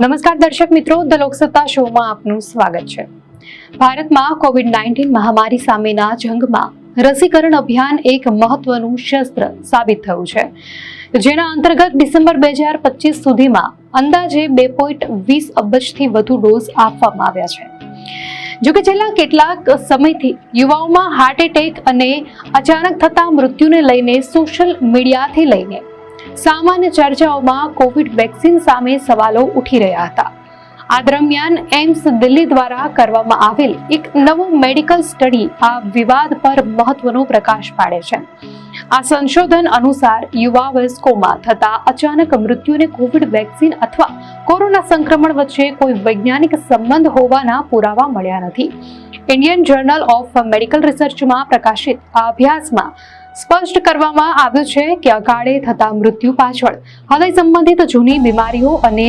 નમસ્કાર દર્શક મિત્રો, ધ લોકસત્તા શોમાં આપનું સ્વાગત છે। ભારતમાં કોવિડ-19 મહામારી સામેના જંગમાં રસીકરણ અભિયાન એક મહત્વનું શસ્ત્ર સાબિત થયું છે, જેના અંતર્ગત ડિસેમ્બર 2025 સુધીમાં અંદાજે 2.20 અબજથી વધુ ડોઝ આપવામાં આવ્યા છે। જોકે છેલ્લા કેટલાક સમયથી યુવાઓમાં હાર્ટ એટેક અને અચાનક થતા મૃત્યુને લઈને સોશિયલ મીડિયાથી લઈને સામાન્ય ચર્ચાઓમાં કોવિડ વેક્સિન સામે સવાલો ઉઠી રહ્યા હતા। આ દરમિયાન એમ્સ દિલ્હી દ્વારા કરવામાં આવેલ એક નવો મેડિકલ સ્ટડી આ વિવાદ પર મહત્વનો પ્રકાશ પાડે છે। આ સંશોધન અનુસાર યુવા વયસ્કોમાં થતા અચાનક મૃત્યુને કોવિડ વેક્સિન અથવા કોરોના સંક્રમણ વચ્ચે કોઈ વૈજ્ઞાનિક સંબંધ હોવાના પુરાવા મળ્યા નથી। ઇન્ડિયન જર્નલ ઓફ મેડિકલ રિસર્ચમાં પ્રકાશિત આ અભ્યાસમાં સ્પષ્ટ કરવામાં આવ્યું છે કે અકાળે થતા મૃત્યુ પાછળ હૃદય સંબંધિત જૂની બીમારીઓ અને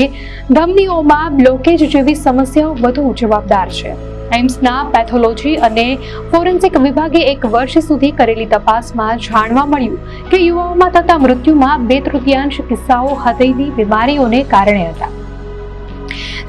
ધમનીઓમાં બ્લોકેજ જેવી સમસ્યાઓ વધુ જવાબદાર છે। એમ્સના પેથોલોજી અને ફોરેન્સિક વિભાગે 1 વર્ષ સુધી કરેલી તપાસમાં જાણવા મળ્યું કે યુવાઓમાં થતા મૃત્યુમાં 2/3 કિસ્સાઓ હૃદયની બીમારીઓને કારણે હતા,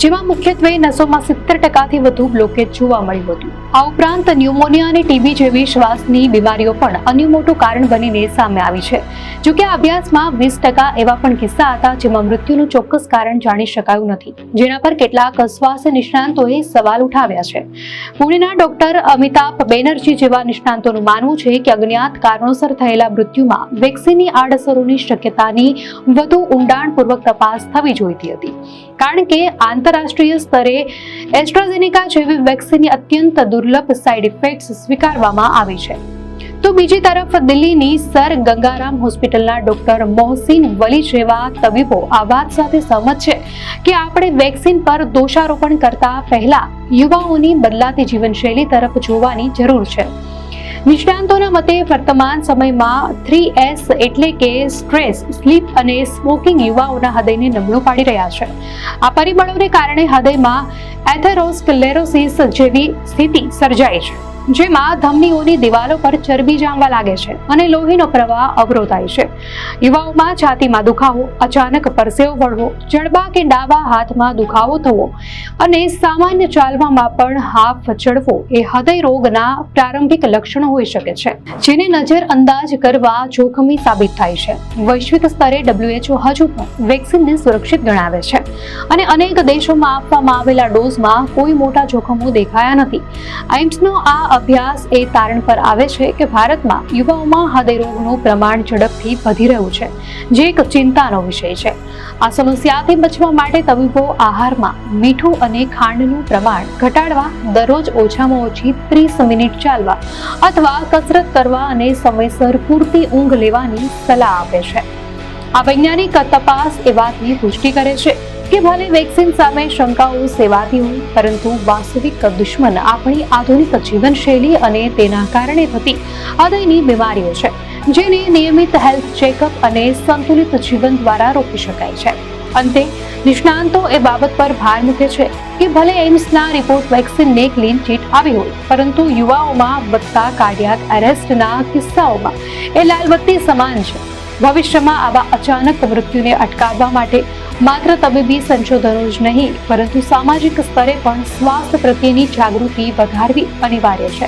જેમાં મુખ્યત્વે નસોમાં 70% વધુ બ્લોકેજ જોવા મળ્યું હતું। આ ઉપરાંત ન્યુમોનિયા અને ટીબી જેવી શ્વાસની બીમારીઓ પણ અન્ય મોટું કારણ બનીને સામે આવી છે। જોકે આ અભ્યાસમાં 20% એવા પણ કિસ્સા હતા જેમાં મૃત્યુનું ચોક્કસ કારણ જાણી શકાયું નથી, જેના પર કેટલાક સ્વાસ્થ્ય નિષ્ણાંતોએ સવાલ ઉઠાવ્યા છે। પુણેના ડોક્ટર અમિતાભ બેનર્જી જેવા નિષ્ણાંતોનું માનવું છે કે અજ્ઞાત કારણોસર થયેલા મૃત્યુમાં વેક્સિનની આડઅસરોની શક્યતાની વધુ ઊંડાણપૂર્વક તપાસ થવી જોઈતી હતી, કારણ કે આંતરરાષ્ટ્રીય સ્તરે એસ્ટ્રાઝેનેકા જેવી વેક્સિનની અત્યંત દુર્લભ સાઇડ ઇફેક્ટ્સ સ્વીકારવામાં આવી છે। તો બીજી તરફ દિલ્હીની સર ગંગારામ હોસ્પિટલના ડોક્ટર મોહસિન વલી જેવા તબીબો આ વાત સાથે સહમત છે કે આપણે વેક્સિન પર દોષારોપણ કરતા પહેલા યુવાઓની બદલાતી જીવનશૈલી તરફ જોવાની જરૂર છે। નિષ્ણાંતોના મતે વર્તમાન સમયમાં 3S એટલે કે સ્ટ્રેસ, સ્લીપ અને સ્મોકિંગ યુવાઓના હૃદયને નબળું પાડી રહ્યા છે। આ પરિબળોને કારણે હૃદયમાં એથેરોસ્ક્લેરોસિસ જેવી સ્થિતિ સર્જાય છે, જેમાં ધમનીઓની દિવાલો પર ચરબી જામવા લાગે છે અને લોહીનો પ્રવાહ અવરોધાય છે। યુવાઓમાં છાતીમાં દુખાવો, અચાનક પરસેવો વળવો, જડબા કે ડાબા હાથમાં દુખાવો થવો અને સામાન્ય ચાલવામાં પણ હાફ ચડવો એ હૃદય રોગના પ્રારંભિક લક્ષણો હોઈ શકે છે, જેને નજર અંદાજ કરવા જોખમી સાબિત થાય છે। વૈશ્વિક સ્તરે WHO હજુ પણ વેક્સિનને સુરક્ષિત ગણાવે છે અને અનેક દેશોમાં આપવામાં આવેલા ડોઝમાં કોઈ મોટા જોખમો દેખાયા નથી। એમ્સનો આ અભ્યાસ એ તારણ પર આવે છે કે ભારતમાં યુવાઓમાં હૃદય રોગનું પ્રમાણ ઝડપથી વધી રહ્યું છે, જે એક ચિંતાનો વિષય છે। આ સમસ્યાથી બચવા માટે તબીબો આહારમાં મીઠું અને ખાંડનું પ્રમાણ ઘટાડવા, દરરોજ ઓછામાં ઓછી 30 મિનિટ ચાલવા અથવા કસરત કરવા અને સમયસર પૂરતી ઊંઘ લેવાની સલાહ આપે છે। આ વૈજ્ઞાનિક તપાસ એ વાતની પુષ્ટિ કરે છે કે ભલે વેક્સિન સામે શંકાઓ સેવાતી હોય, પરંતુ વાસ્તવિક દુશ્મન આપણી આધુનિક જીવનશૈલી અને તેના કારણે થતી હૃદયની બીમારીઓ છે, જેને નિયમિત હેલ્થ ચેકઅપ અને સંતુલિત જીવન દ્વારા રોકી શકાય છે। અંતે નિષ્ણાંતો એ બાબત પર ભાર મૂકે છે કે ભલે એમ્સના રિપોર્ટ વેક્સિનને ક્લીન ચીટ આવી હોય, પરંતુ યુવાઓમાં વધતા કાર્ડિયાક એરેસ્ટના કિસ્સાઓમાં એ લાલબત્તી સમાન છે। ભવિષ્યમાં આવા અચાનક મૃત્યુને અટકાવવા માટે માત્ર તબીબી સંશોધનો જ નહીં, પરંતુ સામાજિક સ્તરે પણ સ્વાસ્થ્ય પ્રત્યેની જાગૃતિ વધારવી અનિવાર્ય છે।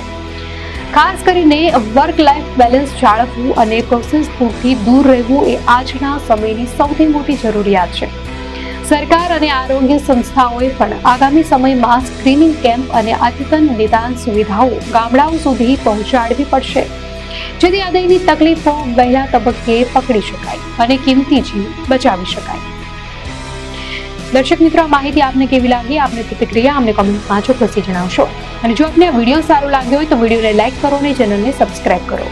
ખાસ કરીને વર્ક લાઈફ બેલેન્સ જાળવવું અને પ્રોસેસ્ડ ફૂડથી દૂર રહેવું એ આજના સમયની સૌથી મોટી જરૂરિયાત છે। સરકાર અને આરોગ્ય સંસ્થાઓએ પણ આગામી સમયમાં સ્ક્રીનિંગ કેમ્પ અને અદ્યતન નિદાન સુવિધાઓ ગામડાઓ સુધી પહોંચાડવી પડશે, જેથી હૃદયની તકલીફો વહેલા તબક્કે પકડી શકાય અને કિંમતી જીવ બચાવી શકાય। દર્શક મિત્રો, આ માહિતી આપને કેવી લાગી? આપની પ્રતિક્રિયા અમને કોમેન્ટમાં ચોક્કસથી જણાવશો અને જો આપને આ વિડીયો સારો લાગ્યો હોય તો વિડીયોને લાઈક કરો અને ચેનલને સબસ્ક્રાઇબ કરો।